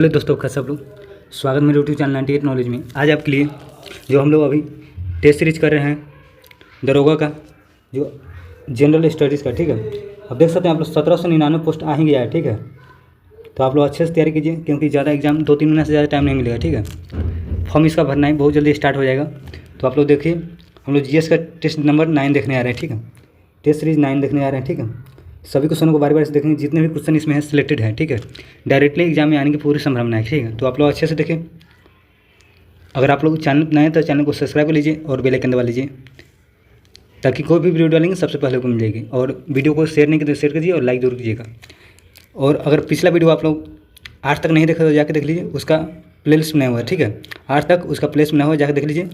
Hello दोस्तों, कैसे सब लोग। स्वागत मेरे यूट्यूब चैनल 98 नॉलेज में। आज आपके लिए जो हम लोग अभी टेस्ट सीरीज कर रहे हैं दरोगा का, जो जनरल स्टडीज़ का, ठीक है। अब देख सकते हैं आप लोग 1799 पोस्ट आ ही गया है, ठीक है। तो आप लोग अच्छे से तैयारी कीजिए, क्योंकि ज़्यादा एग्जाम 2-3 महीने से ज़्यादा टाइम नहीं मिलेगा, ठीक है। फॉर्म इसका भरना है, बहुत जल्दी स्टार्ट हो जाएगा। तो आप लोग देखिए, हम लोग जीएस का टेस्ट नंबर 9 देखने आ रहे हैं, ठीक है। टेस्ट सीरीज 9 देखने आ रहे हैं, ठीक है। सभी क्वेश्चनों को बारी बारी से देखेंगे, जितने भी क्वेश्चन इसमें है सिलेक्टेड है, ठीक है। डायरेक्टली एग्जाम में आने की पूरी संभावना है, ठीक है। तो आप लोग अच्छे से देखें। अगर आप लोग चैनल नए हैं तो चैनल को सब्सक्राइब कर लीजिए और बेल आइकन दबा लीजिए, ताकि कोई भी वीडियो डालेंगे सबसे पहले को मिल जाएगी। और वीडियो को शेयर नहीं किया तो शेयर कीजिए और लाइक जरूर कीजिएगा। और अगर पिछला वीडियो आप लोग आज तक नहीं देखा तो जाके देख लीजिए, उसका प्लेलिस्ट बनाया हुआ है, ठीक है। आज तक उसका प्लेलिस्ट बनाया हुआ है, जाकर देख लीजिए।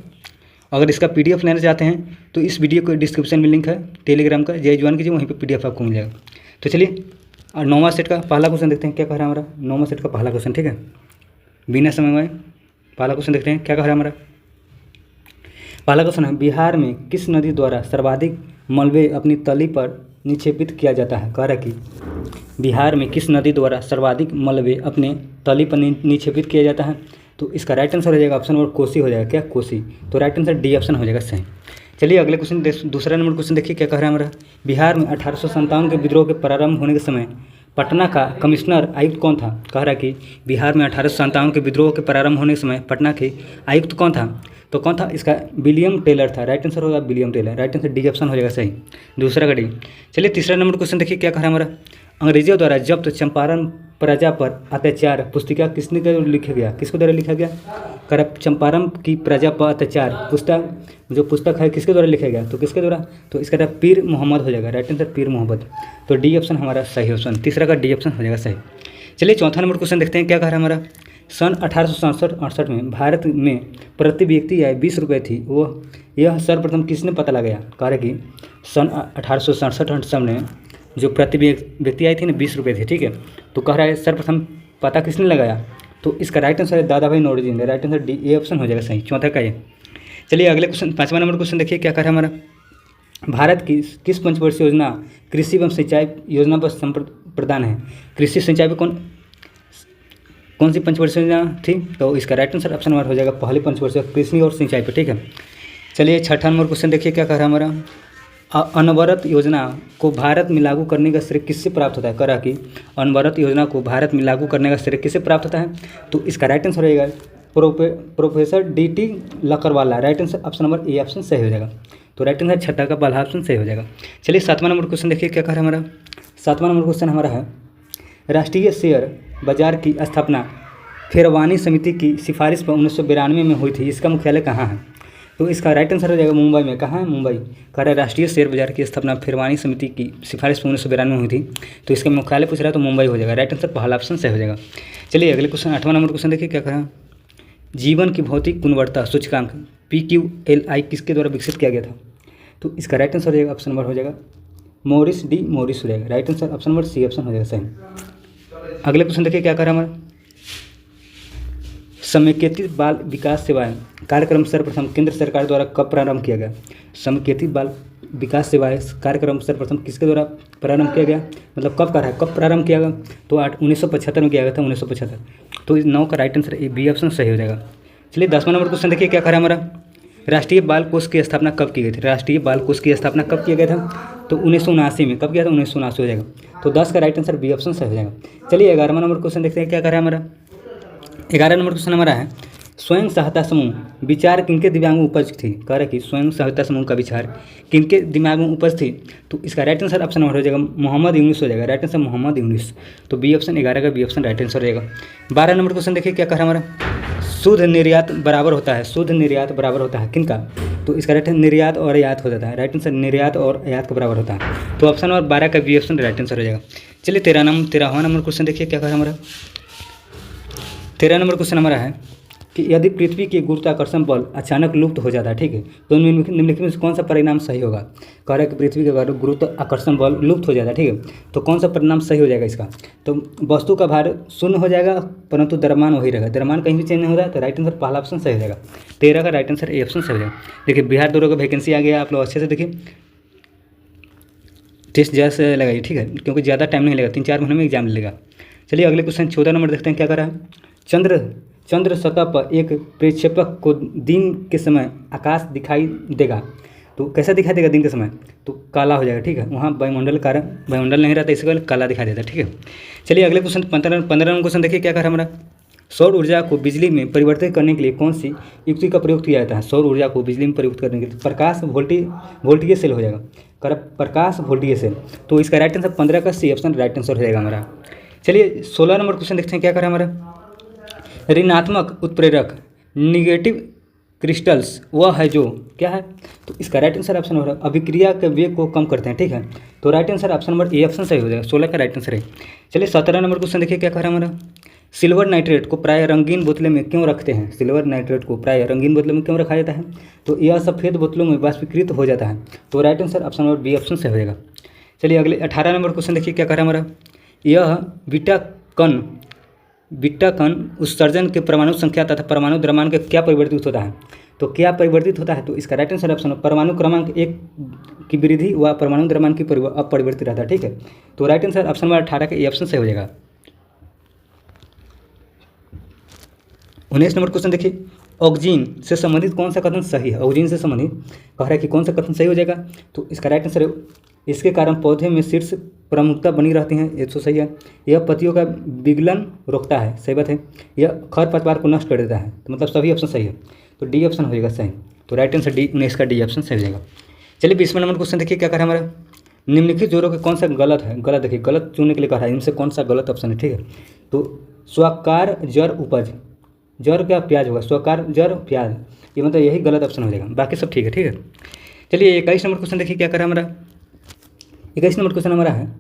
अगर इसका पीडीएफ लेना चाहते हैं तो इस वीडियो को डिस्क्रिप्शन में लिंक है टेलीग्राम का, ज्वाइन कीजिए, वहीं पे पीडीएफ आपको मिल जाएगा। तो चलिए, और 9वां सेट का पहला क्वेश्चन देखते हैं क्या कह रहा है हमारा। 9वां सेट का पहला क्वेश्चन, ठीक है। बिना समय में पहला क्वेश्चन देखते हैं क्या कह रहा है हमारा। पहला क्वेश्चन है, बिहार में किस नदी द्वारा सर्वाधिक मलबे अपनी तली पर निक्षेपित किया जाता है। कह रहा है कि बिहार में किस नदी द्वारा सर्वाधिक मलबे अपने तली पर निक्षेपित किया जाता है। तो इसका राइट आंसर हो जाएगा ऑप्शन नंबर कोसी हो जाएगा। क्या कोसी? तो राइट आंसर डी ऑप्शन हो जाएगा सही। चलिए अगले क्वेश्चन, दूसरा नंबर क्वेश्चन देखिए क्या कह रहा है हमारा। बिहार में 1857 के विद्रोह के प्रारंभ होने के समय पटना का कमिश्नर आयुक्त कौन था। कह रहा है कि बिहार में 1857 के विद्रोह के प्रारंभ होने के समय पटना के आयुक्त कौन था। तो कौन था? इसका विलियम टेलर था। राइट आंसर होगा William Taylor. Right answer D option हो जाएगा सही, दूसरा का डी। चलिए तीसरा नंबर क्वेश्चन देखिए क्या कह रहा है हमारा। अंग्रेजों द्वारा जब्त चंपारण प्रजा पर अत्याचार पुस्तिका किसने द्वारा लिखा गया। किसके द्वारा लिखा गया? कर चंपारण की प्रजा पर अत्याचार पुस्तक है किसके द्वारा लिखा गया। तो किसके द्वारा? तो इसका पीर मोहम्मद हो जाएगा। राइट आंसर पीर मोहम्मद। तो डी ऑप्शन हमारा सही ऑप्शन, तीसरा का डी ऑप्शन हो जाएगा सही। चलिए चौथा नंबर क्वेश्चन देखते हैं क्या कह रहा है हमारा। सन 1867-68 में भारत में प्रति व्यक्ति आय 20 रुपये थी, वो यह सर्वप्रथम किसने पता लगाया। कह रहे कि सन 1867-68 में जो प्रति व्यक्ति आई थी ना 20 रुपये थे, ठीक है। तो कह रहा है सर्वप्रथम पता किसने लगाया। तो इसका राइट आंसर है दादा भाई नौरोजी ने। Right answer D A option हो जाएगा सही, चौथा का ये। चलिए अगले क्वेश्चन, 5वां नंबर क्वेश्चन देखिए क्या कह रहा है हमारा। भारत की किस पंचवर्षीय योजना कृषि एवं सिंचाई योजना पर प्रदान है। कृषि सिंचाई पर कौन सी पंचवर्षीय योजना थी। तो इसका राइट आंसर ऑप्शन नंबर हो जाएगा पहली पंचवर्षीय कृषि और सिंचाई पर, ठीक है। चलिए छठा नंबर क्वेश्चन देखिए क्या कह रहा है हमारा। अनवरत योजना को भारत में लागू करने का श्रेय किससे प्राप्त होता है। कह रहा कि अनवरत योजना को भारत में लागू करने का श्रेय किससे प्राप्त होता है। तो इसका राइट आंसर रहेगा professor D T. Lakdawala. Right answer option number A option सही हो जाएगा। तो राइट आंसर छठा का पहला ऑप्शन सही हो जाएगा। चलिए 7वां नंबर क्वेश्चन देखिए क्या कह रहा है हमारा। 7वां नंबर क्वेश्चन हमारा है, राष्ट्रीय शेयर बाजार की स्थापना खेरवानी समिति की सिफारिश पर 1992 में हुई थी। इसका मुख्यालय कहाँ है। तो इसका राइट आंसर हो जाएगा मुंबई में। कहाँ है? मुंबई। कह रहा है राष्ट्रीय शेयर बाजार की स्थापना खेरवानी समिति की सिफारिश पर 1992 में हुई थी। तो इसका मुख्यालय पूछ रहा है तो मुंबई हो जाएगा। राइट आंसर पहला ऑप्शन सही हो जाएगा। चलिए अगले क्वेश्चन, 8वां नंबर क्वेश्चन देखिए क्या कह रहा है। जीवन की भौतिक गुणवत्ता सूचकांक PQLI किसके द्वारा विकसित किया गया था। तो इसका राइट आंसर हो जाएगा ऑप्शन नंबर हो जाएगा मॉरिस हो जाएगा। Right answer option number C option हो जाएगा सही। अगले क्वेश्चन देखिए क्या कह रहा है हमारा। समेकित बाल विकास सेवाएं कार्यक्रम सर्वप्रथम केंद्र सरकार द्वारा कब प्रारंभ किया गया। समेकित बाल विकास सेवाएं कार्यक्रम सर्वप्रथम किसके द्वारा प्रारंभ किया गया, मतलब कब रहा है, कब प्रारंभ किया गया। तो 1975 में किया गया था, 1975। तो इस 9 का right answer A B option सही हो जाएगा। चलिए 10वां नंबर क्वेश्चन देखिए क्या कह रहा है हमारा। राष्ट्रीय बाल कोष की स्थापना कब की गई थी। राष्ट्रीय बाल कोष की स्थापना कब किया गया था। तो 1979 में। कब किया था? 1979 हो जाएगा। तो 10 का राइट आंसर बी ऑप्शन सही हो जाएगा। चलिए 11वां नंबर क्वेश्चन देखते हैं क्या कह रहा है हमारा। 11 नंबर क्वेश्चन हमारा है, स्वयं सहायता समूह विचार किनके दिमाग में उपज थी। कह रहा है कि स्वयं सहायता समूह का विचार किनके दिमाग में उपज थी। तो इसका राइट आंसर ऑप्शन नंबर हो जाएगा मोहम्मद यूनुस हो जाएगा। Right answer Mohammad Yunus. तो बी ऑप्शन 11 का बी ऑप्शन राइट आंसर रहेगा। 12 नंबर क्वेश्चन देखिए क्या कह रहा है हमारा। शुद्ध निर्यात बराबर होता है, शुद्ध निर्यात बराबर होता है किनका। तो इसका राइट निर्यात और आयात हो जाता है। राइट आंसर निर्यात और आयात का बराबर होता है। तो ऑप्शन नंबर 12 का बी ऑप्शन राइट आंसर हो जाएगा। चलिए 13वां नंबर क्वेश्चन देखिए क्या कह रहा है हमारा। 13 नंबर क्वेश्चन हमारा है कि यदि पृथ्वी के गुरुत्वाकर्षण बल अचानक लुप्त हो जाता है, ठीक है, तो निम्नलिखित में से कौन सा परिणाम सही होगा। कह रहा है कि पृथ्वी के गुरुत्वाकर्षण बल लुप्त हो जाता है, ठीक है, तो कौन सा परिणाम सही हो जाएगा इसका। तो वस्तु का भार शून्य हो जाएगा, परंतु द्रव्यमान वही रहेगा। द्रव्यमान कहीं भी चेंज नहीं हो रहा है। तो राइट आंसर पहला ऑप्शन सही हो जाएगा। 13 का राइट आंसर ए ऑप्शन सही हो जाएगा। देखिए बिहार दौरे का वैकेंसी आ गया, आप लोग अच्छे से देखिए, टेस्ट जैसे लगाइए, ठीक है, क्योंकि ज़्यादा टाइम नहीं लगेगा, 3-4 महीने में एग्जाम लेगा। चलिए अगले क्वेश्चन 14 नंबर देखते हैं क्या कर रहा है। चंद्र चंद्र सतह पर एक प्रक्षेपक को दिन के समय आकाश दिखाई देगा, तो कैसा दिखाई देगा दिन के समय? तो काला हो जाएगा, ठीक है। वहाँ वायुमंडल नहीं रहता, इसके काला दिखाई देता है, ठीक है। चलिए अगले क्वेश्चन 15 नंबर क्वेश्चन देखिए क्या कह रहा है हमारा। सौर ऊर्जा को बिजली में परिवर्तित करने के लिए कौन सी युक्ति का प्रयोग किया जाता है? सौर ऊर्जा को बिजली में परिवर्तित करने के लिए प्रकाश वोल्टीय सेल हो जाएगा, प्रकाश वोल्टीय सेल। तो इसका राइट आंसर 15 का सी ऑप्शन राइट आंसर हो जाएगा हमारा। चलिए 16 नंबर क्वेश्चन देखते हैं क्या कर रहा है हमारा। ऋणात्मक उत्प्रेरक निगेटिव क्रिस्टल्स वह है जो क्या है? तो इसका राइट आंसर ऑप्शन हो रहा है अभिक्रिया के वेग को कम करते हैं, ठीक है। तो right answer option number A option सही हो जाएगा, 16 का राइट आंसर है। चलिए 17 नंबर क्वेश्चन देखिए क्या कह रहा है हमारा। सिल्वर नाइट्रेट को प्राय रंगीन बोतलें में क्यों रखते हैं? सिल्वर नाइट्रेट को प्राय रंगीन बोतलों में क्यों रखा जाता है? तो यह सफ़ेद बोतलों में वाष्पीकृत हो जाता है। तो right answer option number B option से हो जाएगा। चलिए अगले 18 नंबर क्वेश्चन देखिए क्या कह रहा है हमारा। यह बीटा कण उत्सर्जन के परमाणु संख्या तथा परमाणु द्रव्यमान के क्या परिवर्तित होता है? तो क्या परिवर्तित होता है? तो इसका राइट आंसर ऑप्शन परमाणु क्रमांक 1 की वृद्धि व परमाणु द्रव्यमान की अपरिवर्तित रहता है, ठीक है। तो राइट आंसर ऑप्शन नंबर 18 के ए ऑप्शन से हो जाएगा। 19 नंबर क्वेश्चन देखिए ऑक्सीजन से संबंधित कौन सा कथन सही है? ऑक्सीजन से संबंधित कह रहा है कि कौन सा कथन सही हो जाएगा? तो इसका राइट आंसर है इसके कारण पौधे में शीर्ष प्रमुखता बनी रहती है, ये तो सही है। यह पत्तियों का विगलन रोकता है, सही बात है। यह खरपतवार को नष्ट कर देता है, तो मतलब सभी ऑप्शन सही है, तो डी ऑप्शन हो जाएगा सही। तो राइट आंसर डी 19 का डी ऑप्शन सही हो जाएगा। चलिए 20 नंबर क्वेश्चन देखिए क्या कह रहा है हमारा। निम्नलिखित जोड़ों के कौन सा गलत है? गलत देखिए, गलत चुनने के लिए कह रहा है, इनसे कौन सा गलत ऑप्शन है, ठीक है। तो स्वाकार जर उपज, जर क्या प्याज होगा, स्वाकार जर प्याज, ये मतलब यही गलत ऑप्शन हो जाएगा, बाकी सब ठीक है, ठीक है। चलिए 21 नंबर क्वेश्चन देखिए क्या कर रहा है हमारा। 21 नंबर क्वेश्चन हमारा है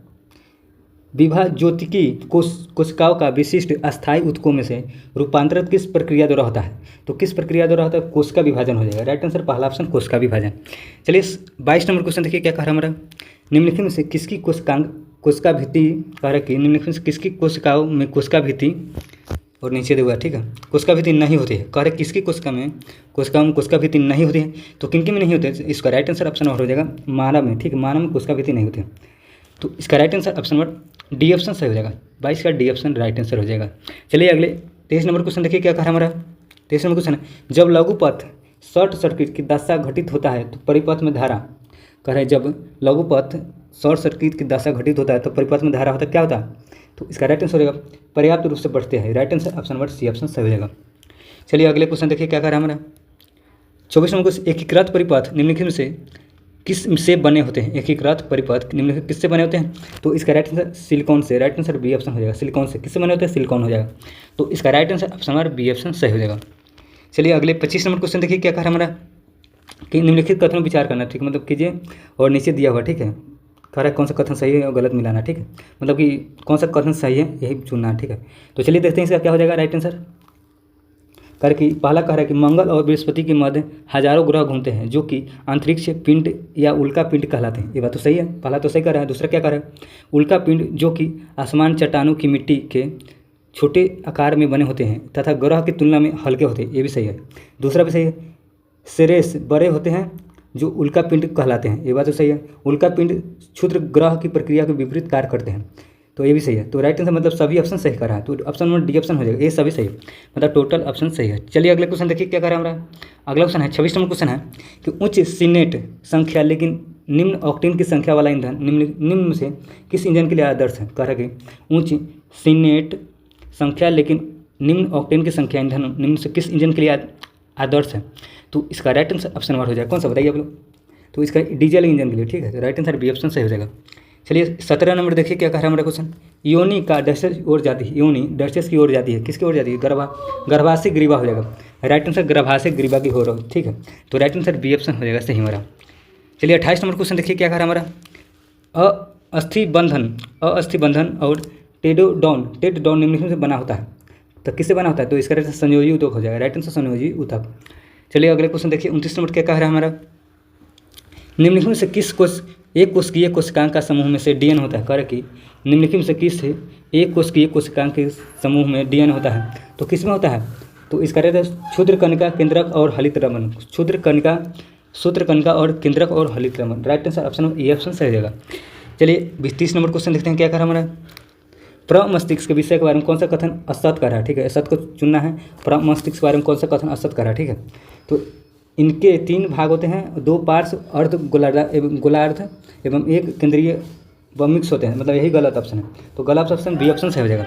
विभाज्योतिकी कोशिकाओं का विशिष्ट अस्थायी ऊतकों में से रूपांतरित किस प्रक्रिया द्वारा होता है? तो किस प्रक्रिया द्वारा होता है? कोशिका विभाजन हो जाएगा, राइट आंसर पहला ऑप्शन कोशिका विभाजन। चलिए 22 नंबर क्वेश्चन देखिए क्या कह रहा है हमारा। निम्नलिखित में से किसकी कोशिका भित्ति कह रहा है कि निम्नलिखित में से किसकी कोशिकाओं में कोशिका भित्ति और नीचे दिया हुआ है, ठीक है, कोशिका भित्ति नहीं होती है। कह रहे किसकी कोशिकाओं में कोशिका भित्ति नहीं होती है? तो किन में नहीं होते हैं? इसका राइट आंसर ऑप्शन हो जाएगा मानव में, ठीक है, मानव में कोशिका भित्ति नहीं होती है। तो इसका right answer option number D option सही हो जाएगा, 22 का डी ऑप्शन राइट आंसर हो जाएगा। चलिए अगले 23 नंबर क्वेश्चन देखिए क्या कह रहा है हमारा। 23 नंबर क्वेश्चन है जब लघुपथ शॉर्ट सर्किट की दशा घटित होता है तो परिपथ में धारा, कह रहे हैं जब लघुपथ शॉर्ट सर्किट की दशा घटित होता है तो परिपथ में धारा होता है, क्या होता है? तो इसका राइट आंसर हो जाएगा पर्याप्त रूप से बढ़ते हैं, right answer option number C option सही हो जाएगा। चलिए अगले क्वेश्चन देखिए क्या कह रहा है हमारा। 24 नंबर क्वेश्चन एकीकृत परिपथ निम्नलिखित में से किस से बने होते हैं? एकीकृत परिपथ निम्नलिखित किससे बने होते हैं? तो इसका राइट आंसर सिलिकॉन से, राइट आंसर बी ऑप्शन हो जाएगा। सिलिकॉन से किससे बने होते हैं? सिलिकॉन हो जाएगा, तो इसका right answer option number B option सही हो जाएगा। चलिए अगले 25 नंबर क्वेश्चन देखिए क्या कह रहा है हमारा कि निम्नलिखित कथनों विचार करना, ठीक, मतलब कीजिए और नीचे दिया हुआ, ठीक है, कह रहा है कौन सा कथन सही है और गलत मिलाना, ठीक है, मतलब कि कौन सा कथन सही है यही चुनना, ठीक है। तो चलिए देखते हैं इसका क्या हो जाएगा राइट आंसर। कह कि पहला कह रहा है कि मंगल और बृहस्पति के मध्य हजारों ग्रह घूमते हैं जो कि अंतरिक्ष पिंड या उल्का पिंड कहलाते हैं, ये बात तो सही है, पहला तो सही कह रहा है। दूसरा क्या कह रहा है? उल्का पिंड जो कि आसमान चट्टानों की मिट्टी के छोटे आकार में बने होते हैं तथा ग्रह की तुलना में हल्के होते हैं, ये भी सही है। दूसरा भी सही है, सेरेस बड़े होते हैं जो उल्का पिंड कहलाते हैं, ये बात तो सही है। उल्का पिंड क्षुद्र ग्रह की प्रक्रिया के विपरीत कार्य करते हैं, तो ये भी सही है। तो राइट आंसर मतलब सभी ऑप्शन सही कर रहा है, तो ऑप्शन नंबर डी ऑप्शन हो जाएगा, ये सभी सही है, मतलब टोटल ऑप्शन सही है। चलिए अगले क्वेश्चन देखिए क्या कर रहा है हमारा। अगला क्वेश्चन है 26 नंबर क्वेश्चन है कि उच्च सीनेट संख्या लेकिन निम्न ऑक्टेन की संख्या वाला ईंधन निम्न में से किस इंजन के लिए आदर्श है? कह रहा है कि उच्च सीनेट संख्या लेकिन निम्न ऑक्टेन की संख्या ईंधन निम्न से किस इंजन के लिए आदर्श है? तो इसका राइट आंसर ऑप्शन नंबर हो जाएगा, कौन सा बताइए आप लोग? तो इसका डीजल इंजन के लिए, ठीक है, तो राइट आंसर बी ऑप्शन सही हो जाएगा। चलिए 17 नंबर देखिए क्या कह रहा है हमारा क्वेश्चन। योनि का डस्टस की ओर जाती है, योनि डस्टस की ओर जाती है, किसकी ओर जाती है? गर्भाशय ग्रीवा हो जाएगा, राइट आंसर गर्भाशय ग्रीवा की ओर, ठीक है, तो राइट आंसर बी ऑप्शन हो जाएगा सही हमारा। चलिए 28 नंबर क्वेश्चन देखिए क्या कह रहा है हमारा। अस्थि बंधन और टेडोडॉन निम्नलिखित से बना होता है, तो किससे बना होता है? तो इसका राइट आंसर संयोजी ऊतक हो जाएगा, राइट आंसर संयोजी ऊतक। चलिए अगले क्वेश्चन देखिए 29 नंबर क्या कह रहा है हमारा। निम्नलिखित में से किस एक कोशिकीय कोशिकांग का समूह में से डीएन होता है? कह रहे कि निम्नलिखित में से किस एक कोशिकीय कोशिकांग के समूह में डीएन होता है, तो किस में होता है? तो इसका रहता है क्षुद्र कणिका, केंद्रक और हलित रमन, क्षुद्र कणिका, सूत्र कणिका और केंद्रक और हलित Raman, right answer option A option सही हो जाएगा। चलिए 30 नंबर क्वेश्चन देखते हैं क्या कह रहा है हमारा। प्रमस्तिष्क के विषय के बारे में कौन सा कथन असत कर रहा है, ठीक है, असत को चुनना है। प्रमस्तिष्क के बारे में कौन सा कथन असत कर रहा है, ठीक है। तो इनके 3 भाग होते हैं, 2 पार्श्व अर्ध गोलार्ध एवं एक केंद्रीय व मिक्स होते हैं, मतलब यही गलत ऑप्शन है। तो गलत ऑप्शन बी ऑप्शन सही हो जाएगा।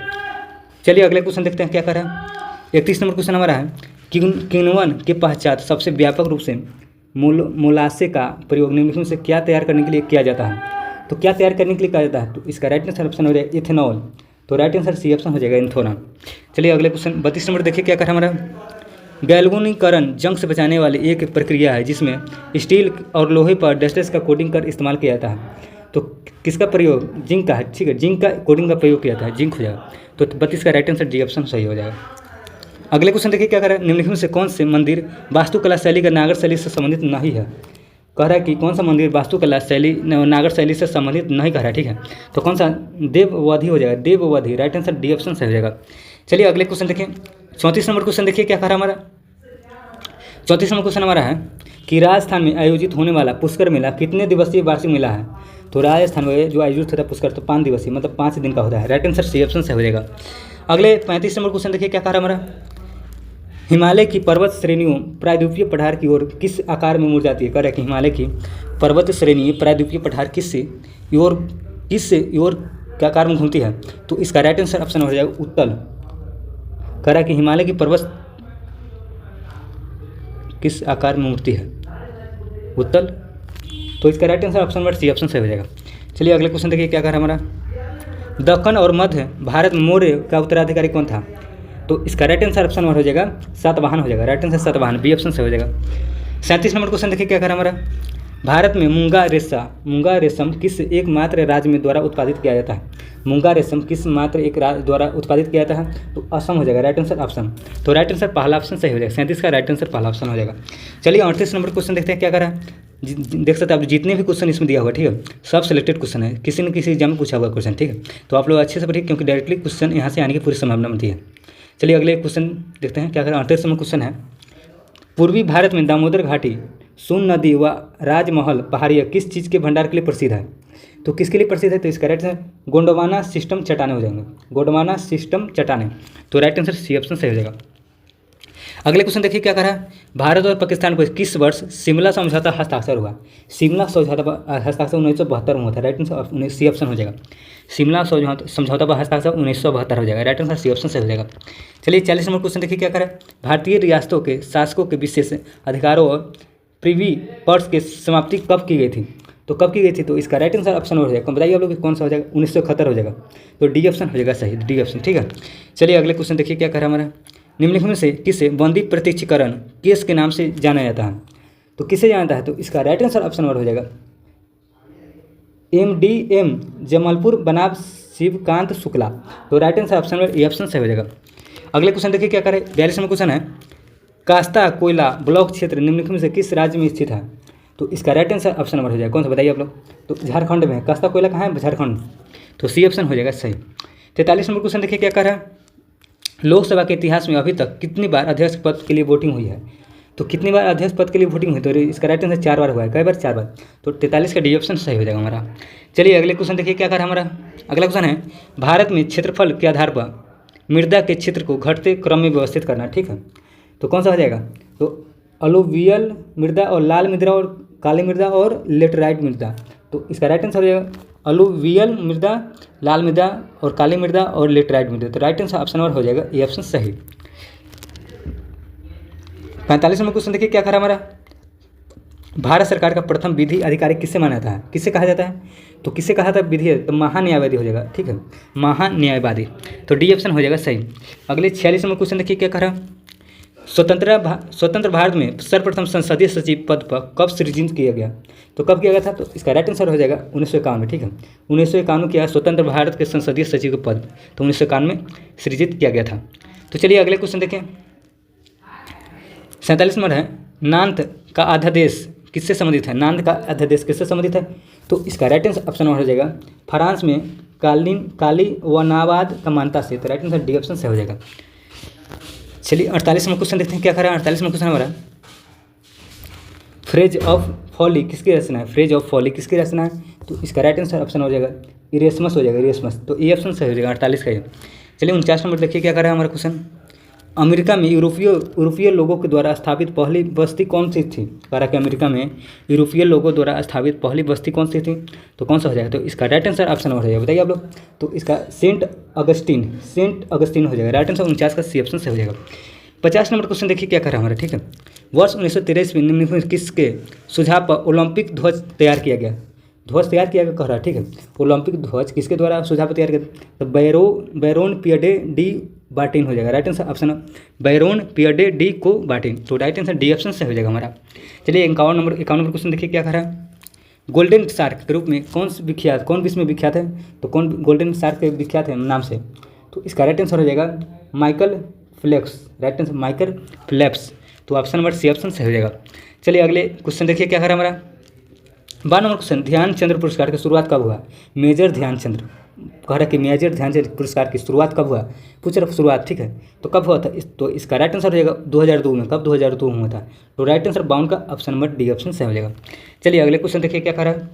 चलिए अगले क्वेश्चन देखते हैं क्या कर रहा है। 31 नंबर क्वेश्चन हमारा है, किण्वन के पश्चात सबसे व्यापक रूप से मोलासे का प्रयोग निम्नलिखित में से क्या तैयार करने के लिए किया जाता है। तो क्या तैयार करने के लिए कहा जाता है, तो इसका राइट आंसर ऑप्शन हो जाएगा इथेनॉल। तो राइट आंसर सी ऑप्शन हो जाएगा इथेनॉल। चलिए अगले क्वेश्चन 32 नंबर देखिए क्या कर रहा है हमारा। गैल्वेनीकरण जंग से बचाने वाली एक प्रक्रिया है जिसमें स्टील और लोहे पर डस्टर्स का कोटिंग कर इस्तेमाल किया जाता है। तो किसका प्रयोग, जिंक का है, ठीक है, जिंक का कोटिंग का प्रयोग किया जाता है, जिंक हो जाएगा। तो 32 का राइट आंसर डी ऑप्शन सही हो जाएगा। अगले क्वेश्चन देखिए क्या कर रहा है। निम्नलिखित में से कौन से मंदिर वास्तुकला शैली का नागर शैली से संबंधित नहीं है। कह रहा है कि कौन सा मंदिर वास्तुकला शैली नागर शैली से संबंधित नहीं कर रहा है, ठीक है। तो कौन सा, देववधि हो जाएगा, देववधि। राइट आंसर डी ऑप्शन सही हो जाएगा। चलिए अगले क्वेश्चन देखिए 34 नंबर क्वेश्चन देखिए क्या कर रहा है हमारा। 34 नंबर क्वेश्चन हमारा है कि राजस्थान में आयोजित होने वाला पुष्कर मेला कितने दिवसीय वार्षिक मेला है। तो राजस्थान में जो आयोजित होता है पुष्कर, तो 5 दिवसीय, मतलब 5 दिन का होता है। राइट आंसर सी ऑप्शन सही हो जाएगा। अगले 35 नंबर क्वेश्चन देखिए क्या कर रहा है हमारा। हिमालय की पर्वत श्रेणियों प्रायद्वीपीय पठार की ओर किस आकार में मुड़ जाती है। कह रहा है कि हिमालय की पर्वत श्रेणी प्रायद्वीपीय पठार किस ओर क्या आकार में घूमती है। तो इसका राइट आंसर ऑप्शन हो जाएगा उत्तल। कह रहा है कि हिमालय की पर्वत किस आकार में मुड़ती है, उत्तल। तो इसका right answer option number C option सही हो जाएगा। चलिए अगले क्वेश्चन देखिए क्या कर रहा है हमारा। दक्कन और मध्य भारत में मौर्य का उत्तराधिकारी कौन था। तो इसका राइट आंसर ऑप्शन नंबर हो जाएगा सातवाहन हो जाएगा। Right answer Satavahana, B option से हो जाएगा। 37 नंबर क्वेश्चन देखिए क्या कर रहा है हमारा। भारत में मूंगा रेशम किस एकमात्र राज्य में द्वारा उत्पादित किया जाता है। मूंगा रेशम किस मात्र एक राज्य द्वारा उत्पादित किया जाता है। तो असम हो जाएगा। Right answer option. तो राइट आंसर पहला ऑप्शन सही हो जाएगा। 37 का राइट आंसर पहला ऑप्शन हो जाएगा। चलिए 38 नंबर क्वेश्चन देखते हैं क्या कर रहा है। देख सकते हैं आप जितने भी क्वेश्चन इसमें दिया हुआ, ठीक है, सब सिलेक्टेड क्वेश्चन है, किसी न किसी एग्जाम में पूछा हुआ क्वेश्चन, ठीक है। तो आप लोग अच्छे से पढ़िए क्योंकि डायरेक्टली क्वेश्चन यहाँ से आने की पूरी संभावना बनती है। चलिए अगले क्वेश्चन देखते हैं क्या करें। 38 नंबर क्वेश्चन है, पूर्वी भारत में दामोदर घाटी, सोन नदी व राजमहल पहाड़ियाँ किस चीज़ के भंडार के लिए प्रसिद्ध है। तो किसके लिए प्रसिद्ध है। तो इसका राइट आंसर गोंडवाना सिस्टम चट्टाने हो जाएंगे, गोंडवाना सिस्टम चट्टाने। तो राइट आंसर सी ऑप्शन सही हो जाएगा। अगले क्वेश्चन देखिए क्या कर रहा है। भारत और पाकिस्तान पर किस वर्ष शिमला समझौता हस्ताक्षर हुआ। शिमला समझौता पर हस्ताक्षर 1972 में हुआ था। राइट आंसर सी ऑप्शन हो जाएगा। शिमला समझौता पर हस्ताक्षर 1972 हो जाएगा। राइट आंसर सी ऑप्शन सही हो जाएगा। चलिए 40 नंबर क्वेश्चन देखिए क्या कर रहा है। भारतीय रियासतों के शासकों के विशेष अधिकारों और प्रिवी पर्स की समाप्ति कब की गई थी। तो कब की गई थी। तो इसका राइट आंसर ऑप्शन हो जाएगा। बताइए आप लोग कौन सा हो जाएगा। 1971 हो जाएगा। तो डी ऑप्शन हो जाएगा सही, डी ऑप्शन, ठीक है। चलिए अगले क्वेश्चन देखिए क्या कर रहा है हमारा। निम्नलिखित में से किसे बंदी प्रत्यक्षीकरण केस के नाम से जाना जाता है। तो किसे जाना जाता है। तो इसका राइट आंसर ऑप्शन नंबर हो जाएगा MDM जमालपुर बनाम शिवकांत शुक्ला। तो right answer option number A option सही हो जाएगा। अगले क्वेश्चन देखिए क्या करें। 42 नंबर क्वेश्चन है, कास्ता कोयला ब्लॉक क्षेत्र निम्नलिखित में से किस राज्य में स्थित है। तो इसका राइट आंसर ऑप्शन नंबर हो जाएगा। कौन सा बताइए आप लोग। तो झारखंड में है। कास्ता कोयला कहाँ है, झारखंड। तो सी ऑप्शन हो जाएगा सही। 43 नंबर क्वेश्चन देखिए क्या कर रहा है। लोकसभा के इतिहास में अभी तक कितनी बार अध्यक्ष पद के लिए वोटिंग हुई है। तो कितनी बार अध्यक्ष पद के लिए वोटिंग हुई। तो इसका राइट आंसर 4 बार हुआ है। कई बार, 4 बार। तो 43 का डी ऑप्शन सही हो जाएगा हमारा। चलिए अगले क्वेश्चन देखिए क्या कर रहा है हमारा। अगला क्वेश्चन है, भारत में क्षेत्रफल के आधार पर मृदा के क्षेत्र को घटते क्रम में व्यवस्थित करना, ठीक है। तो कौन सा हो जाएगा। तो अलुवियल मृदा और लाल मृदा और काली मृदा और लेटराइट मृदा। तो इसका राइट आंसर हो जाएगा अलुवियल मृदा, लाल मृदा और काली मृदा और लेटराइट मृदा। तो राइट आंसर ऑप्शन नंबर हो जाएगा ए ऑप्शन सही। 45 नंबर क्वेश्चन देखिए क्या कर रहा है हमारा। भारत सरकार का प्रथम विधि अधिकारी किससे माना जाता है, किससे कहा जाता है। तो किससे कहा था विधि है। तो महान्यायवादी हो जाएगा, ठीक है, महान्यायवादी। तो डी ऑप्शन हो जाएगा सही। अगले 46 नंबर क्वेश्चन देखिए क्या कर रहा है। स्वतंत्र भारत में सर्वप्रथम संसदीय सचिव पद पर कब सृजित किया गया। तो कब किया गया था। तो इसका राइट आंसर हो जाएगा 1951 में, ठीक है। 1951 किया स्वतंत्र भारत के संसदीय सचिव के पद। तो 1951 में सृजित किया गया था। तो चलिए अगले क्वेश्चन देखें। 47 नंबर है, नान्त का अध्यादेश किससे संबंधित है। नान्त का अध्यादेश किससे संबंधित है। तो इसका राइट आंसर ऑप्शन हो जाएगा फ्रांस में काली वनावाद का मान्यता से। तो राइट आंसर डी ऑप्शन से हो जाएगा। चलिए 48 नंबर क्वेश्चन देखते हैं क्या कर रहा है। 48 नंबर क्वेश्चन हमारा, फ्रेज ऑफ फॉली किसकी रचना है। फ्रेज ऑफ फॉली किसकी रचना है। तो इसका राइट आंसर ऑप्शन हो जाएगा इरेस्मस हो जाएगा, इरेस्मस। तो ए ऑप्शन सही हो जाएगा 48 का ये। चलिए 49 नंबर देखिए क्या कर रहा है हमारा क्वेश्चन। अमेरिका में यूरोपीय लोगों के द्वारा स्थापित पहली बस्ती कौन सी थी? कह रहा है कि अमेरिका में यूरोपीय लोगों द्वारा स्थापित पहली बस्ती कौन सी थी? तो कौन सा हो जाएगा? तो इसका राइट आंसर ऑप्शन नंबर हो जाएगा, बताइए आप लोग। तो इसका सेंट अगस्टीन हो जाएगा, राइट आंसर 49 का सी ऑप्शन से हो जाएगा। 50 नंबर क्वेश्चन देखिए क्या कर रहा है हमारा, ठीक है। वर्ष 1923 में निम्नलिखित में किसके सुझाव पर ओलंपिक ध्वज तैयार किया गया? ध्वज तैयार किया गया कह रहा है, ठीक है। ओलंपिक ध्वज किसके द्वारा सुझाव पर तैयार किया? तो बैरोन पियरे डी बार्टिन हो जाएगा, right answer option Baron Pierre de को बार्टिन। तो राइट आंसर डी ऑप्शन से हो जाएगा हमारा। चलिए 51 नंबर क्वेश्चन देखिए क्या कर रहा है। गोल्डन शार्क के रूप में कौन विश्व में विख्यात है? तो कौन गोल्डन शार्क के विख्यात है नाम से? तो इसका राइट आंसर हो जाएगा Michael Phelps, right answer Michael Phelps. तो ऑप्शन नंबर सी ऑप्शन से हो जाएगा। चलिए अगले क्वेश्चन देखिए क्या कर रहा है हमारा। 12 नंबर क्वेश्चन, ध्यानचंद्र पुरस्कार की शुरुआत कब हुआ? मेजर ध्यानचंद्र कह रहा है कि मेजर ध्यानचंद पुरस्कार की शुरुआत कब हुआ? पूछ रहा शुरुआत, ठीक है। तो कब हुआ था? तो इसका राइट आंसर हो जाएगा 2002 में। कब? 2002 में हुआ था। तो राइट आंसर 52 का ऑप्शन नंबर डी ऑप्शन से हो जाएगा। चलिए अगले क्वेश्चन देखिए क्या कर रहा है।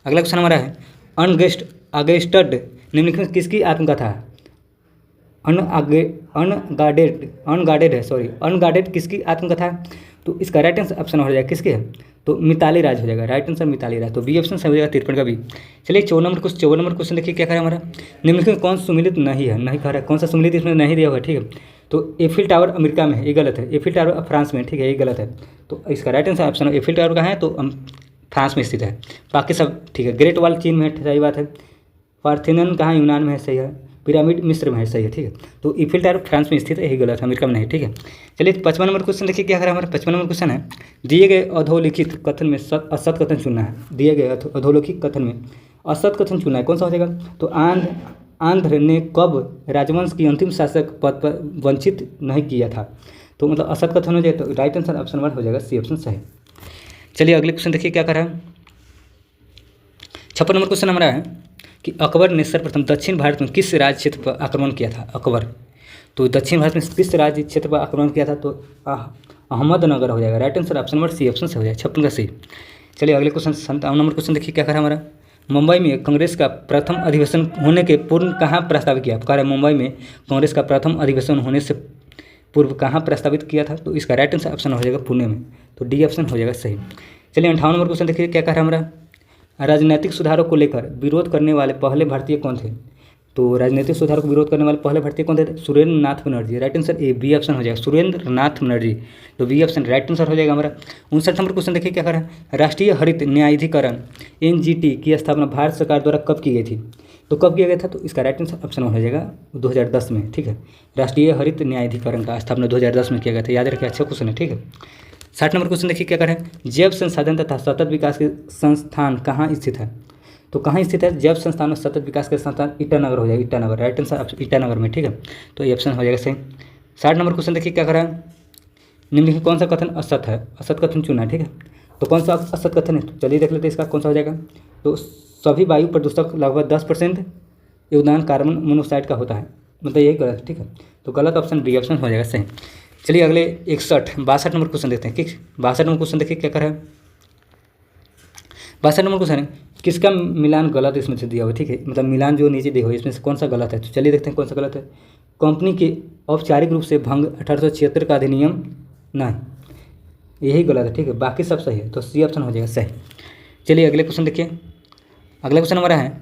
अगला क्वेश्चन हमारा है अनगेस्टड निम्नलिखित किसकी आत्मकथा है? अनगार्डेड किसकी आत्मकथा है? तो इसका राइट आंसर ऑप्शन हो जाएगा किसके है? तो मिताली राज हो जाएगा, राइट आंसर मिताली राज। तो बी ऑप्शन से हो जाएगा 53 का बी। चलिए 54 नंबर क्वेश्चन देखिए क्या करें हमारा। निम्नलिखित कौन सुमिलित नहीं है? नहीं कह रहा है कौन सा सुमिलित इसमें नहीं दिया हुआ है, ठीक है। तो एफिल टावर अमेरिका में है, ये गलत है। एफिल टावर फ्रांस में, ठीक है, ये गलत है। तो इसका right answer option Eiffel tower का है तो फ्रांस में स्थित है। बाकी सब ठीक है। ग्रेट वॉल चीन में है, सही बात है। पार्थेनन कहाँ? यूनान में है, सही है। पिरामिड मिस्र में है, सही है, ठीक है। तो ईफिल टावर फ्रांस में स्थित है, यही गलत है, अमेरिका में नहीं, ठीक है। चलिए 55 नंबर क्वेश्चन देखिए क्या करें हमारा। 55 नंबर क्वेश्चन है दिए गए अधोलिखित कथन में असत कथन चुनना है। दिए गए अधोलिखित कथन में असत कथन चुनना है, कौन सा हो जाएगा? तो आंध्र ने कब राजवंश की अंतिम शासक पद पर वंचित नहीं किया था? तो मतलब असत कथन हो जाए तो राइट आंसर ऑप्शन नंबर हो जाएगा सी ऑप्शन सही। चलिए अगले क्वेश्चन देखिए क्या कर रहा है। 56 नंबर क्वेश्चन हमारा है कि अकबर ने सर्वप्रथम दक्षिण भारत में किस राज्य क्षेत्र पर आक्रमण किया था? अकबर तो दक्षिण भारत में किस राज्य क्षेत्र पर आक्रमण किया था? तो अहमदनगर हो जाएगा, right answer option number C option से हो जाएगा, 56 का सी। चलिए अगले क्वेश्चन 57 नंबर क्वेश्चन देखिए क्या करा हमारा। मुंबई में कांग्रेस का प्रथम अधिवेशन होने के पूर्व कहाँ प्रस्तावित किया? कह रहा है मुंबई में कांग्रेस का प्रथम अधिवेशन होने से पूर्व कहाँ प्रस्तावित किया था? तो इसका राइट आंसर ऑप्शन हो जाएगा पुणे में, तो डी ऑप्शन हो जाएगा सही। चलिए 58 नंबर क्वेश्चन देखिए क्या कह रहा है हमारा। राजनीतिक सुधारों को लेकर विरोध करने वाले पहले भारतीय कौन थे? तो राजनीतिक सुधारों को विरोध करने वाले पहले भारतीय कौन थे? Surendra Nath Banerjee, right answer A B option हो जाएगा, सुरेंद्र नाथ बनर्जी। तो बी ऑप्शन राइट आंसर हो जाएगा हमारा। 59 नंबर क्वेश्चन देखिए क्या कर रहा है। राष्ट्रीय हरित न्यायाधिकरण एनजीटी की स्थापना भारत सरकार द्वारा कब की गई थी? तो कब किया गया था? तो इसका राइट आंसर ऑप्शन हो जाएगा 2010 में, ठीक है। राष्ट्रीय हरित न्यायाधिकरण का स्थापना 2010 में किया गया था, याद रखिए, अच्छा क्वेश्चन है, ठीक है। 60 नंबर क्वेश्चन देखिए क्या करें। जैव संसाधन तथा सतत विकास के संस्थान कहाँ स्थित है? तो कहाँ स्थित है? जैव संस्थान और सतत विकास के संस्थान ईटानगर हो जाएगा, ईटानगर, राइट आंसर ईटानगर में, ठीक है। तो ये ऑप्शन हो जाएगा सही। 60 नंबर क्वेश्चन देखिए क्या करें। निम्नलिखित कौन सा कथन असत है? असत कथन चुना है, ठीक है। तो कौन सा असत कथन है? तो चलिए देख लेते हैं इसका कौन सा हो जाएगा। तो सभी वायु प्रदूषक लगभग 10% योगदान कार्बन मोनोऑक्साइड का होता है, मतलब यही गलत है, ठीक है। तो गलत ऑप्शन बी ऑप्शन हो जाएगा सही। चलिए अगले 62 नंबर क्वेश्चन देखते हैं, ठीक। 62 नंबर क्वेश्चन देखिए क्या कर रहा है। 62 नंबर क्वेश्चन है किसका मिलान गलत इसमें से दिया हुआ है, ठीक है, मतलब मिलान जो नीचे दिया हुआ है इसमें से कौन सा गलत है। तो चलिए देखते हैं कौन सा गलत है। कंपनी के औपचारिक रूप से भंग 1876 का अधिनियम नहीं, यही गलत है, ठीक है, बाकी सब सही है, तो सी ऑप्शन हो जाएगा सही। चलिए अगले क्वेश्चन देखिए। अगला क्वेश्चन हमारा है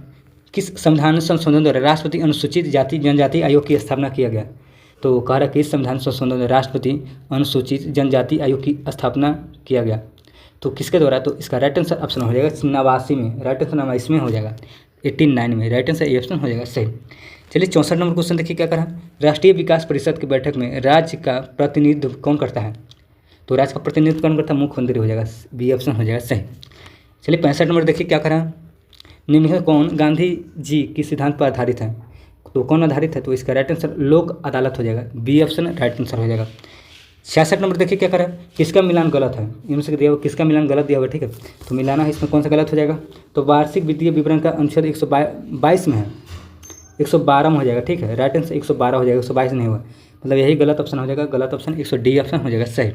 किस संविधान संशोधन द्वारा राष्ट्रपति अनुसूचित जाति जनजाति आयोग की स्थापना किया गया? तो कह रहा है कि इस संविधान संशोधन द्वारा राष्ट्रपति अनुसूचित जनजाति आयोग की स्थापना किया गया, तो किसके द्वारा? तो इसका राइट आंसर ऑप्शन हो जाएगा 89 में, राइट आंसर नंबर इसमें हो जाएगा 89 में, राइट आंसर ए ऑप्शन हो जाएगा सही। चलिए 64 नंबर क्वेश्चन देखिए क्या करा। राष्ट्रीय विकास परिषद की बैठक में राज्य का प्रतिनिधित्व कौन करता है? तो राज्य का प्रतिनिधित्व कौन करता है? मुख्यमंत्री हो जाएगा, बी ऑप्शन हो जाएगा सही। चलिए 65 नंबर देखिए क्या करा। निम्नलिखित कौन गांधी जी की सिद्धांत पर आधारित है? तो कौन आधारित है? तो इसका राइट आंसर लोक अदालत हो जाएगा, बी ऑप्शन राइट आंसर हो जाएगा। 66 नंबर देखिए क्या करा। किसका मिलान गलत है? इनमें से दिया हुआ किसका मिलान गलत दिया हुआ है, ठीक है, तो मिलाना है, इसमें कौन सा गलत हो जाएगा? तो वार्षिक वित्तीय विवरण का अनुच्छेद 122 में है, 112 में हो जाएगा, ठीक है, राइट आंसर 112 हो जाएगा, 122 नहीं हुआ, मतलब यही गलत ऑप्शन हो जाएगा, गलत ऑप्शन 100 ऑप्शन हो जाएगा सही।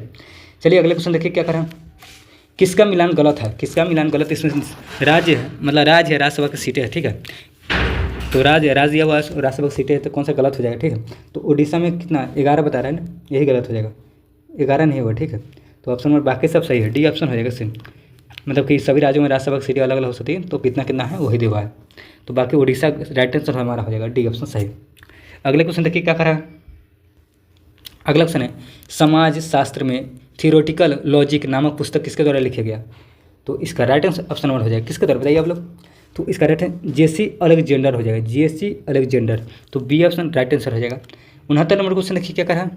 चलिए अगले क्वेश्चन देखिए क्या करा। किसका मिलान गलत है? किसका मिलान गलत? इसमें राज्य है, मतलब राज्य है, राज्यसभा की सीटें है, ठीक है, तो राज दिया हुआ राष्ट्रपति सीटें है, तो कौन सा गलत हो जाएगा, ठीक है। तो उड़ीसा में कितना 11 बता रहा है ना, यही गलत हो जाएगा, 11 नहीं होगा, ठीक है। तो ऑप्शन नंबर बाकी सब सही है, डी ऑप्शन हो जाएगा सेम। मतलब कि सभी राज्यों में राज्यसभा की सीटें अलग अलग हो सकती है, तो कितना कितना है वही दिया हुआ है। तो बाकी उड़ीसा राइट आंसर हमारा हो जाएगा, डी ऑप्शन सही। अगले क्वेश्चन देखिए क्या करा है। अगला क्वेश्चन है, समाज शास्त्र में थियोरेटिकल लॉजिक नामक पुस्तक किसके द्वारा लिखा गया। तो इसका राइट आंसर ऑप्शन नंबर हो जाएगा, किसके द्वारा बताइए आप लोग। तो इसका राइट है जेसी अलेक्जेंडर हो जाएगा, जेसी अलेक्जेंडर। तो बी ऑप्शन राइट आंसर हो जाएगा। 69 नंबर क्वेश्चन देखिए क्या करा है।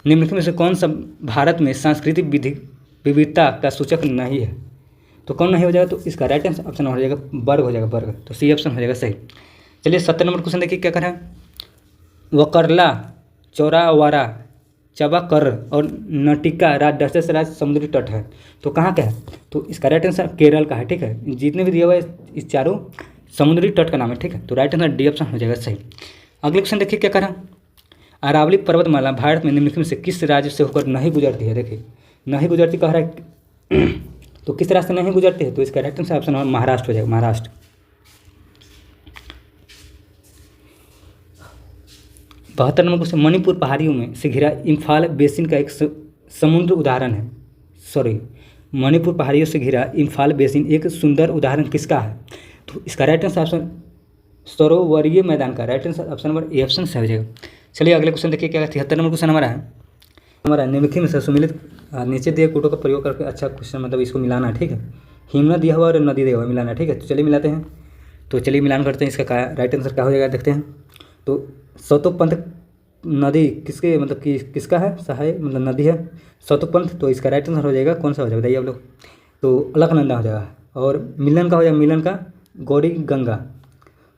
निम्नलिखित में से कौन सा भारत में सांस्कृतिक विविधता का सूचक नहीं है। तो कौन नहीं हो जाएगा, तो इसका राइट आंसर ऑप्शन हो जाएगा वर्ग हो जाएगा, वर्ग। तो सी ऑप्शन हो जाएगा सही। चलिए 70 नंबर क्वेश्चन देखिए क्या करा है। वकरला, चौरावारा, चबाकर और नटिका राज समुद्री तट है, तो कहाँ का है। तो इसका राइट आंसर केरल का है, ठीक है। जितने भी दिया हुआ है इस चारों समुद्री तट का नाम है, ठीक है। तो राइट आंसर डी ऑप्शन हो जाएगा सही। अगले क्वेश्चन देखिए क्या करा। अरावली पर्वतमाला भारत में निम्नलिखित में से किस राज्य से होकर नहीं गुजरती है। देखिए नहीं गुजरती कह रहा है तो किस राज्य से नहीं गुजरती है। तो इसका राइट आंसर ऑप्शन महाराष्ट्र हो जाएगा, महाराष्ट्र। 72 नंबर क्वेश्चन, मणिपुर पहाड़ियों में से घिरा इम्फाल बेसिन का एक समुद्र उदाहरण है। सॉरी, मणिपुर पहाड़ियों से घिरा इम्फाल बेसिन एक सुंदर उदाहरण किसका है। तो इसका राइट आंसर ऑप्शन सरोवरीय मैदान का, right answer option number A option से हो जाएगा। चलिए अगले क्वेश्चन देखिए क्या। 73 नंबर क्वेश्चन हमारा निम्नलिखित में से सुमिलित नीचे दिए कोटों का प्रयोग करके अच्छा क्वेश्चन, मतलब इसको मिलाना, ठीक है। हिमनद दिया हुआ और नदी दिया हुआ मिलाना, ठीक है। तो चलिए मिलाते हैं। तो चलिए मिलान करते हैं। इसका राइट आंसर क्या हो जाएगा देखते हैं। तो सतोपंथ नदी किसके मतलब कि किसका है, सहाय मतलब नदी है सतोपंथ। तो इसका राइट आंसर हो जाएगा कौन सा हो जाएगा बताइए आप लोग। तो अलकनंदा हो जाएगा। और मिलन का हो जाएगा, मिलन का गौरी गंगा।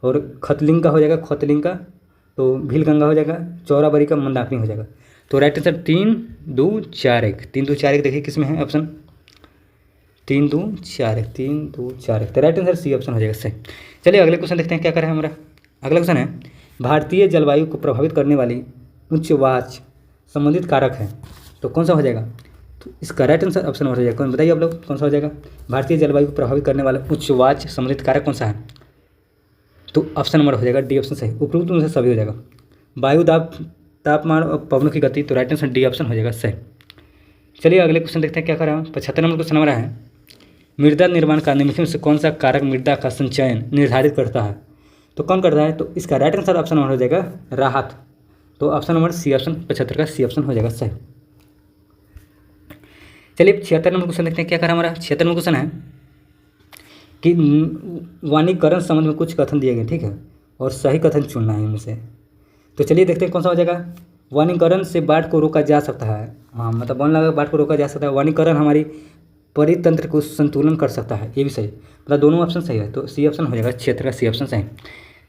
और खतलिंग का हो जाएगा खतलिंग का, तो भील गंगा हो जाएगा। चौराबरी का मंदाकिनी हो जाएगा। तो राइट आंसर 3 2 4 1, 3 2 4 1 देखिए किस में है ऑप्शन 3 2 4 1, 3 2 4 1। तो राइट आंसर सी ऑप्शन हो जाएगा सही। चलिए अगले क्वेश्चन देखते हैं क्या करें हमारा। अगला क्वेश्चन है, भारतीय जलवायु को प्रभावित करने वाली उच्च वाच संबंधित कारक है, तो कौन सा हो जाएगा। तो इसका राइट आंसर ऑप्शन हो जाएगा, कौन बताइए आप लोग कौन सा हो जाएगा। भारतीय जलवायु को प्रभावित करने वाला उच्च वाच संबंधित कारक कौन सा है। तो ऑप्शन नंबर हो जाएगा डी ऑप्शन सही। उपरोक्त में से सभी हो जाएगा। वायु दाब, तापमान और पवनों की गति। तो राइट आंसर डी ऑप्शन हो जाएगा सही। चलिए अगले क्वेश्चन देखते हैं क्या कर रहा है। 75 नंबर क्वेश्चन हमारा है, मृदा निर्माण का निम्नलिखित में से कौन सा कारक मृदा का संचयन निर्धारित करता है। तो कौन करता है। तो इसका राइट आंसर ऑप्शन नंबर हो जाएगा राहत। तो ऑप्शन नंबर सी ऑप्शन 75 का सी ऑप्शन हो जाएगा सही। चलिए 76 नंबर क्वेश्चन देखते हैं क्या कर रहा है हमारा। 76 नंबर क्वेश्चन है कि वाणीकरण संबंध में कुछ कथन दिए गए, ठीक है, और सही कथन चुनना है इनमें से। तो चलिए देखते हैं कौन सा हो जाएगा। वाणीकरण से बाढ़ को रोका जा सकता है। हाँ, मतलब वन लगा बाढ़ को रोका जा सकता है। वाणीकरण हमारी परितंत्र को संतुलन कर सकता है, ये भी सही, मतलब दोनों ऑप्शन सही है। तो सी ऑप्शन हो जाएगा, क्षेत्र का सी ऑप्शन सही।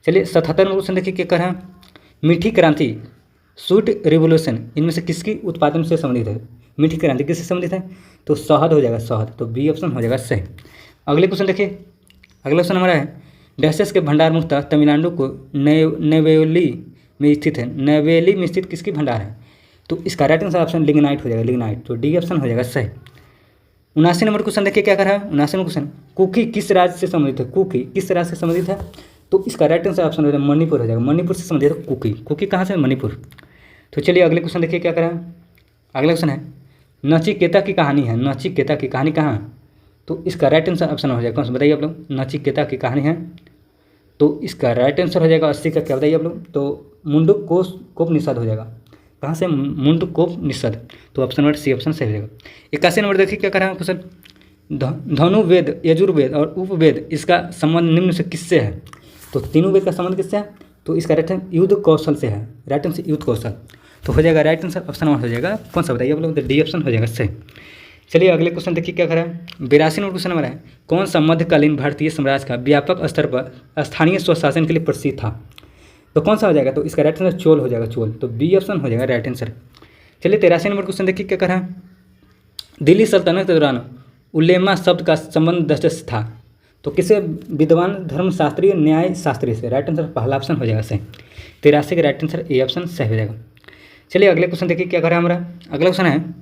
चलिए 77 नंबर क्वेश्चन देखिए क्या कर रहा है। मीठी क्रांति, स्वीट रिवोल्यूशन, इनमें से किसकी उत्पादन से संबंधित है। मीठी क्रांति किससे संबंधित है। तो शहद हो जाएगा, शहद। तो बी ऑप्शन हो जाएगा सही। अगले क्वेश्चन देखिए। अगला क्वेश्चन हमारा है, डैशेस के भंडार मुक्ता तमिलनाडु को नेवेली में स्थित है। नेवेली में स्थित किसकी भंडार है। तो इसका राइट आंसर ऑप्शन लिग्नाइट हो जाएगा, लिग्नाइट। तो डी ऑप्शन हो जाएगा सही। 79 नंबर क्वेश्चन देखिए क्या कर रहा है। 79 नंबर क्वेश्चन, कुकी किस राज्य से संबंधित है। कुकी किस राज्य से संबंधित है। तो इसका राइट आंसर ऑप्शन हो जाएगा मणिपुर हो जाएगा। मणिपुर से संबंधित है कुकी। कुकी कहाँ से, मणिपुर। तो चलिए अगले क्वेश्चन देखिए क्या कर रहा है। अगला क्वेश्चन है, नचिकेता की कहानी है। नचिकेता की कहानी कहाँ। तो इसका राइट आंसर ऑप्शन हो जाएगा कौन सा बताइए आप लोग। नचिकेता की कहानी है। तो इसका राइट आंसर हो जाएगा 80 का क्या बताइए आप लोग। तो मुंडुक कोपनिषद हो जाएगा। कहाँ से, मुंडुक कोपनिषद। तो ऑप्शन नंबर सी ऑप्शन सही हो जाएगा। 81 नंबर देखिए क्या कर रहा है क्वेश्चन, धनुर्वेद, यजुर्वेद और उपवेद, इसका संबंध निम्न से किससे है। तो तीनों वेद का संबंध किससे है। तो इसका राइट आंसर युद्ध कौशल से है। राइट आंसर युद्ध कौशल। तो हो जाएगा राइट आंसर ऑप्शन नंबर हो जाएगा कौन सा बताइए आप लोग। तो डी ऑप्शन हो जाएगा सही। चलिए अगले क्वेश्चन देखिए क्या करा है। 82 नंबर क्वेश्चन हमारा है, कौन सा मध्यकालीन भारतीय साम्राज्य का व्यापक स्तर पर स्थानीय स्वशासन के लिए प्रसिद्ध था। तो कौन सा हो जाएगा। तो इसका राइट आंसर चोल हो जाएगा, चोल। तो बी ऑप्शन हो जाएगा राइट आंसर। चलिए 83 नंबर क्वेश्चन देखिए क्या करा है। दिल्ली सल्तनत के दौरान उलेमा शब्द का संबंध दस्टस था। तो किसे, विद्वान, धर्मशास्त्री, न्याय शास्त्री से। राइट आंसर पहला ऑप्शन हो जाएगा सही। 83 का राइट आंसर ए ऑप्शन सही हो जाएगा। चलिए अगले क्वेश्चन देखिए क्या करा है हमारा। अगला क्वेश्चन है,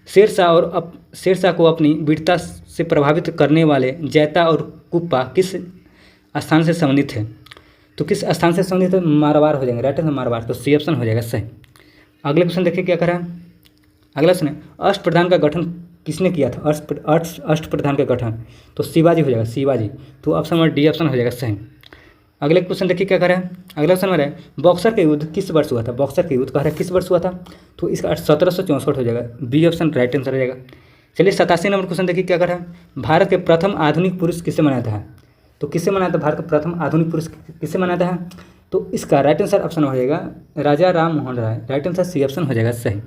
शेरशाह को अपनी वीरता से प्रभावित करने वाले जैता और कुप्पा किस स्थान से संबंधित है। तो किस स्थान से संबंधित है? मारवाड़ हो जाएंगे, राइट आंसर मारवाड़, तो सी ऑप्शन हो जाएगा सही। अगले क्वेश्चन देखिए क्या करा है। अगला क्वेश्चन है अष्टप्रधान का गठन किसने किया था? अष्टप्रधान का गठन, तो शिवाजी हो जाएगा, शिवाजी, तो ऑप्शन नंबर डी ऑप्शन हो जाएगा सही। अगले क्वेश्चन देखिए क्या करा है। अगला क्वेश्चन है बॉक्सर का युद्ध किस वर्ष हुआ था? बॉक्सर का युद्ध कह रहा है किस वर्ष हुआ था? तो इसका 1764 हो जाएगा, बी ऑप्शन राइट आंसर हो जाएगा। चलिए 87 नंबर क्वेश्चन देखिए क्या करा है। भारत के प्रथम आधुनिक पुरुष किसे माना जाता है? तो किसे माना जाता है भारत का प्रथम आधुनिक पुरुष किसे माना जाता है? तो इसका राइट आंसर ऑप्शन हो जाएगा राजा Ram Mohan Roy, right answer C option हो जाएगा सही।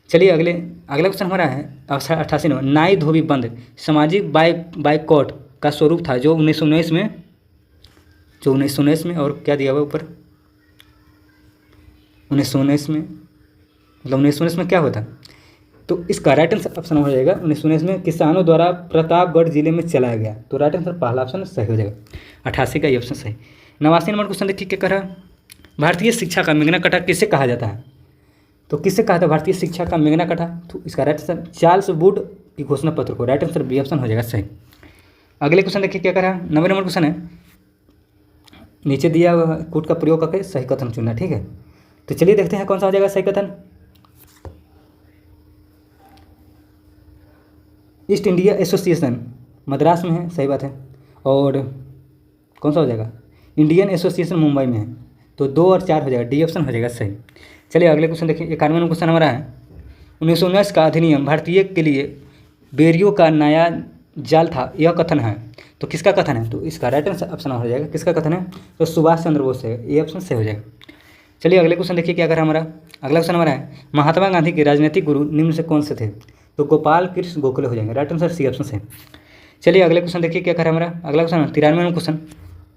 चलिए अगला क्वेश्चन हमारा है 88 नंबर नाई धोबी बंद सामाजिक बाइकॉट का स्वरूप था जो 1919 में और क्या दिया हुआ ऊपर 1919 में, मतलब 1919 में क्या हुआ था? तो इसका राइट आंसर ऑप्शन हो जाएगा 1919 में किसानों द्वारा प्रतापगढ़ जिले में चलाया गया, तो राइट आंसर पहला ऑप्शन सही हो जाएगा, 88 का ये ऑप्शन सही। 89 नंबर क्वेश्चन देखिए क्या कह रहा है। भारतीय शिक्षा का मेगना कार्टा किसे कहा जाता है? तो किससे कहा था भारतीय शिक्षा का मेगना कार्टा? तो इसका राइट आंसर चार्ल्स वुड की घोषणा पत्र को, राइट आंसर बी ऑप्शन हो जाएगा सही। अगले क्वेश्चन देखिए क्या कह रहा है। 90 नंबर क्वेश्चन है नीचे दिया हुआ कूट का प्रयोग करके सही कथन चुनना, ठीक है। तो चलिए देखते हैं कौन सा हो जाएगा सही कथन। ईस्ट इंडिया एसोसिएशन मद्रास में है, सही बात है, और कौन सा हो जाएगा इंडियन एसोसिएशन मुंबई में है, तो 2 और 4 हो जाएगा, डी ऑप्शन हो जाएगा सही। चलिए अगले क्वेश्चन देखिए 91 नंबर क्वेश्चन हमारा है 1919 का अधिनियम भारतीय के लिए बेरियो का नया जाल था, यह कथन है, तो किसका कथन है? तो इसका राइट आंसर ऑप्शन हो जाएगा किसका कथन है? तो सुभाष चंद्र बोस है, ये ऑप्शन सही हो जाएगा। चलिए अगले क्वेश्चन देखिए क्या कर रहा है हमारा। अगला क्वेश्चन हमारा है महात्मा गांधी के राजनीतिक गुरु निम्न से कौन से थे? तो गोपाल कृष्ण गोखले हो जाएंगे, राइट आंसर सी ऑप्शन से। चलिए अगले क्वेश्चन देखिए क्या कर रहा है हमारा। अगला क्वेश्चन 93 नंबर क्वेश्चन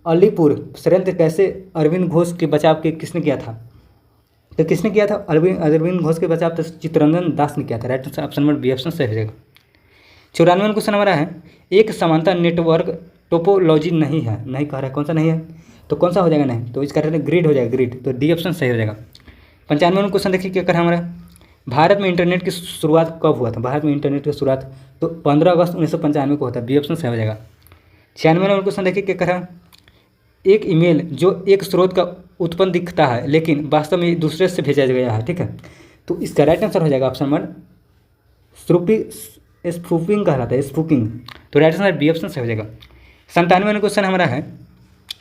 अलीपुर षड्यंत्र कैसे अरविंद घोष के बचाव के किसने किया था? तो किसने किया था अरविंद घोष के बचाव? तो चित्तरंजन दास ने किया था, right answer option number B option सही हो जाएगा। 94 नंबर क्वेश्चन हमारा है एक समानता नेटवर्क टोपोलॉजी नहीं है, नहीं कह रहा है, कौन सा नहीं है? तो कौन सा हो जाएगा नहीं? तो इसका ग्रिड हो जाएगा, ग्रिड, तो डी ऑप्शन सही हो जाएगा। 95 नंबर क्वेश्चन देखिए क्या कर रहा है हमारा। भारत में इंटरनेट की शुरुआत कब हुआ था? भारत में इंटरनेट की शुरुआत तो 15 अगस्त 1995 को होता है, बी ऑप्शन सही हो जाएगा। 96 नंबर क्वेश्चन देखिए क्या कर रहा है। एक ईमेल जो एक स्रोत का उत्पन्न दिखता है लेकिन वास्तव में दूसरे से भेजा गया है, ठीक है, तो इसका राइट आंसर हो जाएगा ऑप्शन नंबर स्पूफिंग कहलाता है, स्पूफिंग, तो राइट आंसर बी ऑप्शन सही हो जाएगा। 97 नंबर क्वेश्चन हमारा है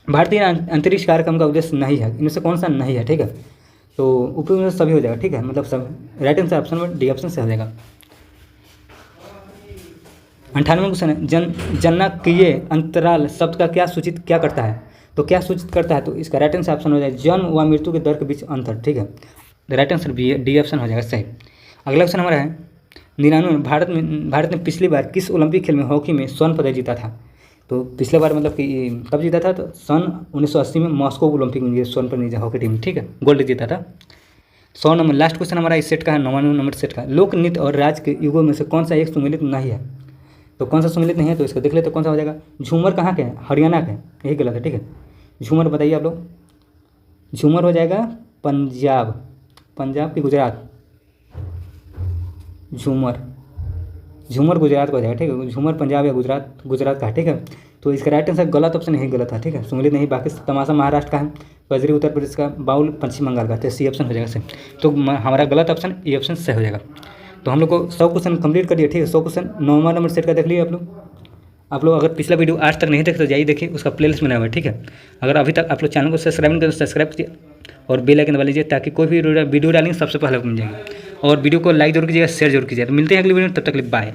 भारतीय अंतरिक्ष कार्यक्रम का उद्देश्य नहीं है, इनमें से कौन सा नहीं है, ठीक है, तो ऊपर में सभी हो जाएगा, ठीक है, मतलब सब right answer option number D option से हो जाएगा। 98 क्वेश्चन है जननांकीय अंतराल शब्द का क्या सूचित क्या करता है? तो क्या सूचित करता है? तो इसका राइट आंसर ऑप्शन हो जाएगा जन्म व मृत्यु के दर के बीच अंतर, ठीक है, राइट आंसर डी ऑप्शन हो जाएगा सही। अगला क्वेश्चन हमारा है 99 भारत ने पिछली बार किस ओलंपिक खेल में हॉकी में स्वर्ण पदक जीता था? तो पिछले बार मतलब कि कब जीता था? तो सन 1980 में मॉस्को ओलंपिक में स्वर्ण पदक जीता हॉकी टीम, ठीक है, गोल्ड जीता था। 100 नंबर लास्ट क्वेश्चन हमारा इस सेट का है 99 नंबर सेट का लोक नृत्य और राज के युगों में से कौन सा एक सुमेलित नहीं है? तो कौन सा सुमेलित नहीं है? तो इसको देख लेते कौन सा हो जाएगा। झूमर कहाँ के हैं? हरियाणा के, यही गलत है, ठीक है, झूमर बताइए आप लोग। झूमर हो जाएगा पंजाब की गुजरात, झूमर गुजरात का हो जाएगा, ठीक है, झूमर पंजाब या गुजरात का है, ठीक है, तो इसका राइट आंसर गलत ऑप्शन यही गलत था, ठीक है, सुमेलित नहीं। बाकी तमाशा महाराष्ट्र का है, बजरी उत्तर प्रदेश का, बाउल पश्चिम बंगाल का, तो सी ऑप्शन हो जाएगा सही। तो हमारा गलत ऑप्शन ए ऑप्शन सही हो जाएगा। तो हम लोग को 100 क्वेश्चन कंप्लीट कर दिए, ठीक है, 100 क्वेश्चन 9वां नंबर सेट का देख लिए आप लोग अगर पिछला वीडियो आज तक नहीं देखे तो जाइए देखिए, उसका प्लेलिस्ट बना हुआ है, ठीक है। अगर अभी तक आप लोग चैनल को सब्सक्राइब नहीं करें तो सब्सक्राइब कीजिए और बेल आइकन दबा लीजिए ताकि कोई भी वीडियो डालेंगे सबसे पहले मिल जाएगी। और वीडियो को लाइक जरूर कीजिएगा, शेयर जरूर कीजिएगा। तो मिलते हैं अगली वीडियो में, तब तक के लिए बाय।